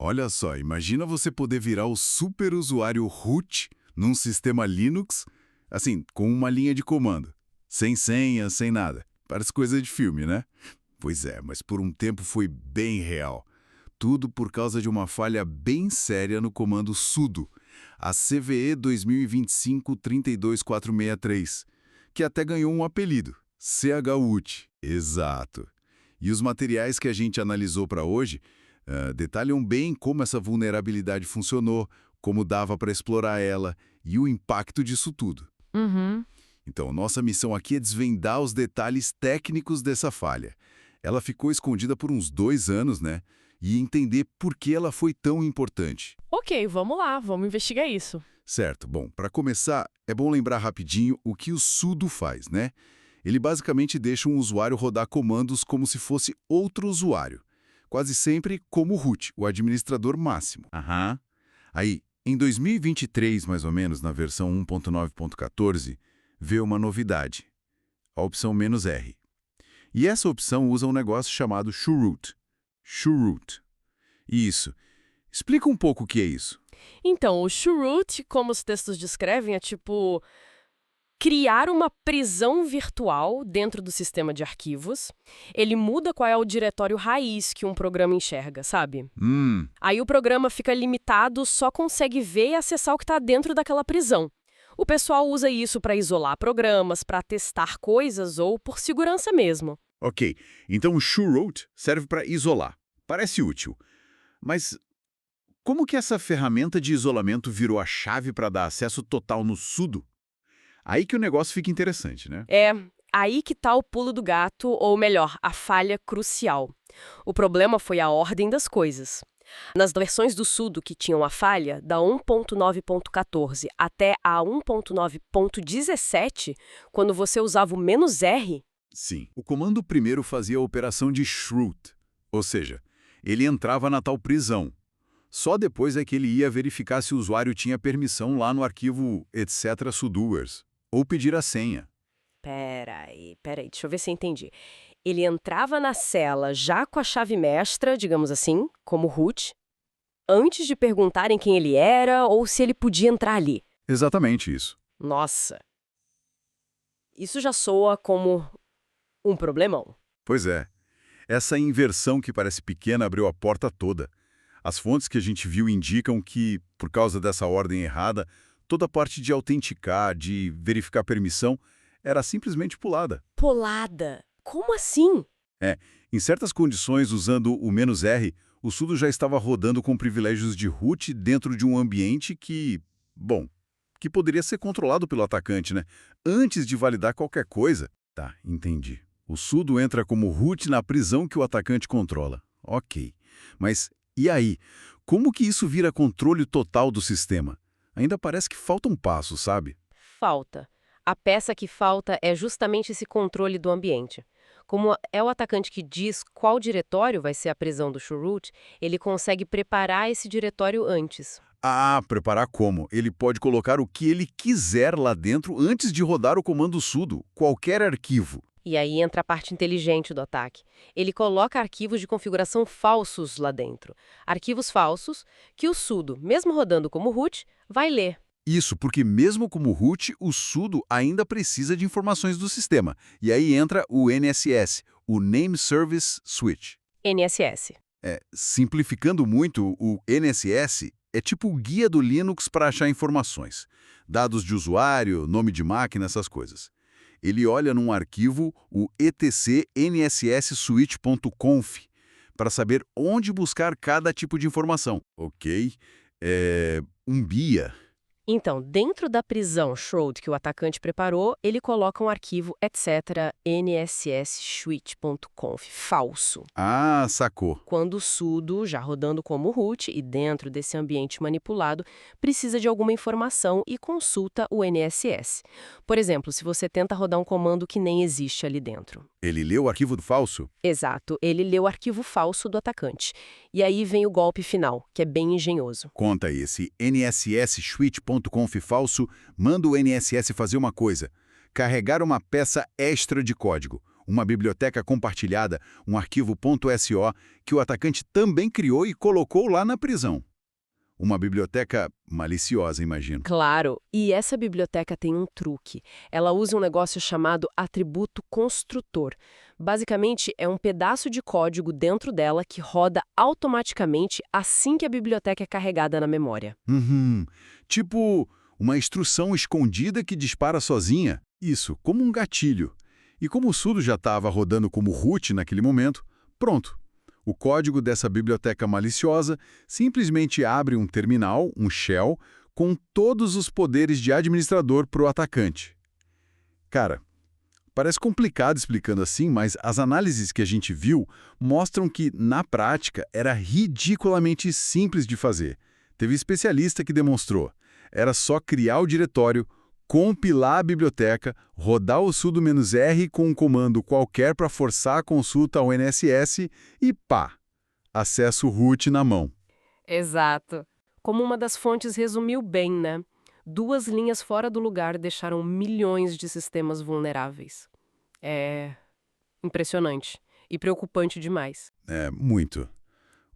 Olha só, imagina você poder virar o super usuário root num sistema Linux, assim, com uma linha de comando. Sem senha, sem nada. Parece coisa de filme, né? Pois é, mas por um tempo foi bem real. Tudo por causa de uma falha bem séria no comando sudo, a CVE 2025-32463, que até ganhou um apelido, chroot. Exato. E os materiais que a gente analisou para hoje detalham bem como essa vulnerabilidade funcionou, como dava para explorar ela e o impacto disso tudo. Uhum. Então, nossa missão aqui é desvendar os detalhes técnicos dessa falha. Ela ficou escondida por uns 2 anos, né? E entender por que ela foi tão importante. Ok, vamos lá, vamos investigar isso. Certo. Bom, para começar, é bom lembrar rapidinho o que o sudo faz, né? Ele basicamente deixa um usuário rodar comandos como se fosse outro usuário. Quase sempre como root, o administrador máximo. Aham. Aí, em 2023, mais ou menos, na versão 1.9.14, veio uma novidade, a opção "-r". E essa opção usa um negócio chamado chroot. Chroot. Isso. Explica um pouco o que é isso. Então, o chroot, como os textos descrevem, é tipo criar uma prisão virtual dentro do sistema de arquivos. Ele muda qual é o diretório raiz que um programa enxerga, sabe? Aí o programa fica limitado, só consegue ver e acessar o que está dentro daquela prisão. O pessoal usa isso para isolar programas, para testar coisas ou por segurança mesmo. Ok, então o chroot serve para isolar. Parece útil. Mas como que essa ferramenta de isolamento virou a chave para dar acesso total no sudo? Aí que o negócio fica interessante, né? É aí que está o pulo do gato, ou melhor, a falha crucial. O problema foi a ordem das coisas. Nas versões do sudo que tinham a falha, da 1.9.14 até a 1.9.17, quando você usava o "-r", Sim. O comando primeiro fazia a operação de chroot, ou seja, ele entrava na tal prisão. Só depois é que ele ia verificar se o usuário tinha permissão lá no arquivo etc sudoers, ou pedir a senha. Peraí, deixa eu ver se eu entendi. Ele entrava na cela já com a chave mestra, digamos assim, como root, antes de perguntarem quem ele era ou se ele podia entrar ali. Exatamente isso. Nossa, isso já soa como um problemão. Pois é. Essa inversão que parece pequena abriu a porta toda. As fontes que a gente viu indicam que, por causa dessa ordem errada, toda a parte de autenticar, de verificar permissão, era simplesmente pulada. Polada? Como assim? Em certas condições, usando o "-r", o sudo já estava rodando com privilégios de root dentro de um ambiente que, bom, que poderia ser controlado pelo atacante, né? Antes de validar qualquer coisa. Tá, entendi. O sudo entra como root na prisão que o atacante controla. Ok. Mas e aí? Como que isso vira controle total do sistema? Ainda parece que falta um passo, sabe? Falta. A peça que falta é justamente esse controle do ambiente. Como é o atacante que diz qual diretório vai ser a prisão do chroot, ele consegue preparar esse diretório antes. Ah, preparar como? Ele pode colocar o que ele quiser lá dentro antes de rodar o comando sudo, qualquer arquivo. E aí entra a parte inteligente do ataque. Ele coloca arquivos de configuração falsos lá dentro. Arquivos falsos que o sudo, mesmo rodando como root, vai ler. Isso, porque mesmo como root, o sudo ainda precisa de informações do sistema. E aí entra o NSS, o Name Service Switch. NSS. Simplificando muito, o NSS é tipo o guia do Linux para achar informações. Dados de usuário, nome de máquina, essas coisas. Ele olha num arquivo, o etc nsswitch.conf, para saber onde buscar cada tipo de informação. Ok? Um BIA. Então, dentro da prisão shroud que o atacante preparou, ele coloca um arquivo etc nsswitch.conf falso. Ah, sacou. Quando o sudo, já rodando como root e dentro desse ambiente manipulado, precisa de alguma informação e consulta o NSS. Por exemplo, se você tenta rodar um comando que nem existe ali dentro. Ele leu o arquivo do falso? Exato, ele lê o arquivo falso do atacante. E aí vem o golpe final, que é bem engenhoso. Conta aí, esse nsswitch.conf falso manda o NSS fazer uma coisa: carregar uma peça extra de código, uma biblioteca compartilhada, um arquivo .so, que o atacante também criou e colocou lá na prisão. Uma biblioteca maliciosa, imagino. Claro, e essa biblioteca tem um truque. Ela usa um negócio chamado atributo construtor. Basicamente, é um pedaço de código dentro dela que roda automaticamente assim que a biblioteca é carregada na memória. Tipo uma instrução escondida que dispara sozinha. Isso, como um gatilho. E como o sudo já estava rodando como root naquele momento, pronto. O código dessa biblioteca maliciosa simplesmente abre um terminal, um shell, com todos os poderes de administrador para o atacante. Cara, parece complicado explicando assim, mas as análises que a gente viu mostram que, na prática, era ridiculamente simples de fazer. Teve especialista que demonstrou. Era só criar o diretório, compilar a biblioteca, rodar o sudo "-r" com um comando qualquer para forçar a consulta ao NSS e pá! Acesso root na mão. Exato. Como uma das fontes resumiu bem, né? 2 linhas fora do lugar deixaram milhões de sistemas vulneráveis. É impressionante e preocupante demais. É, muito.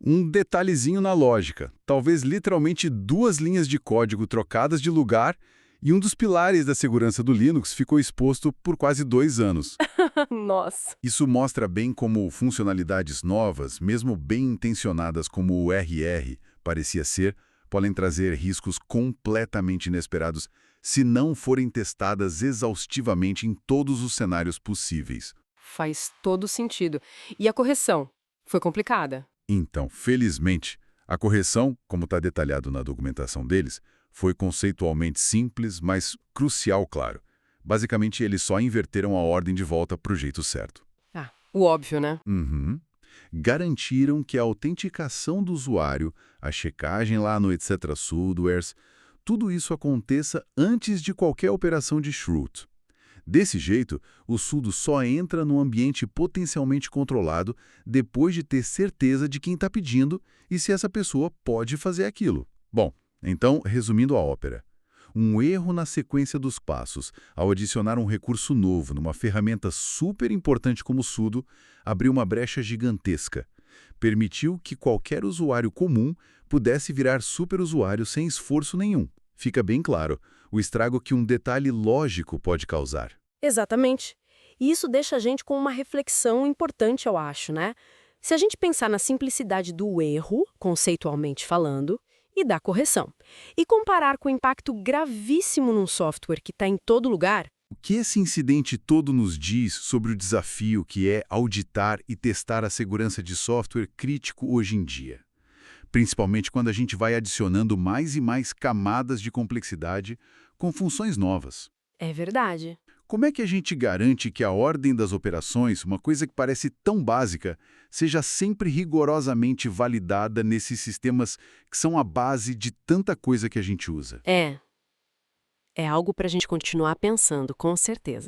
Um detalhezinho na lógica, talvez literalmente 2 linhas de código trocadas de lugar e um dos pilares da segurança do Linux ficou exposto por quase 2 anos. Nossa. Isso mostra bem como funcionalidades novas, mesmo bem intencionadas como o RR parecia ser, podem trazer riscos completamente inesperados se não forem testadas exaustivamente em todos os cenários possíveis. Faz todo sentido. E a correção? Foi complicada? Então, felizmente, a correção, como está detalhado na documentação deles, foi conceitualmente simples, mas crucial, claro. Basicamente, eles só inverteram a ordem de volta para o jeito certo. Ah, o óbvio, né? Garantiram que a autenticação do usuário, a checagem lá no etc. sudoers, tudo isso aconteça antes de qualquer operação de chroot. Desse jeito, o sudo só entra no ambiente potencialmente controlado depois de ter certeza de quem está pedindo e se essa pessoa pode fazer aquilo. Bom, então, resumindo a ópera. Um erro na sequência dos passos, ao adicionar um recurso novo numa ferramenta super importante como o sudo, abriu uma brecha gigantesca. Permitiu que qualquer usuário comum pudesse virar superusuário sem esforço nenhum. Fica bem claro o estrago que um detalhe lógico pode causar. Exatamente. E isso deixa a gente com uma reflexão importante, eu acho, né? Se a gente pensar na simplicidade do erro, conceitualmente falando, e da correção, e comparar com o impacto gravíssimo num software que está em todo lugar. O que esse incidente todo nos diz sobre o desafio que é auditar e testar a segurança de software crítico hoje em dia? Principalmente quando a gente vai adicionando mais e mais camadas de complexidade com funções novas. É verdade. Como é que a gente garante que a ordem das operações, uma coisa que parece tão básica, seja sempre rigorosamente validada nesses sistemas que são a base de tanta coisa que a gente usa? É algo para a gente continuar pensando, com certeza.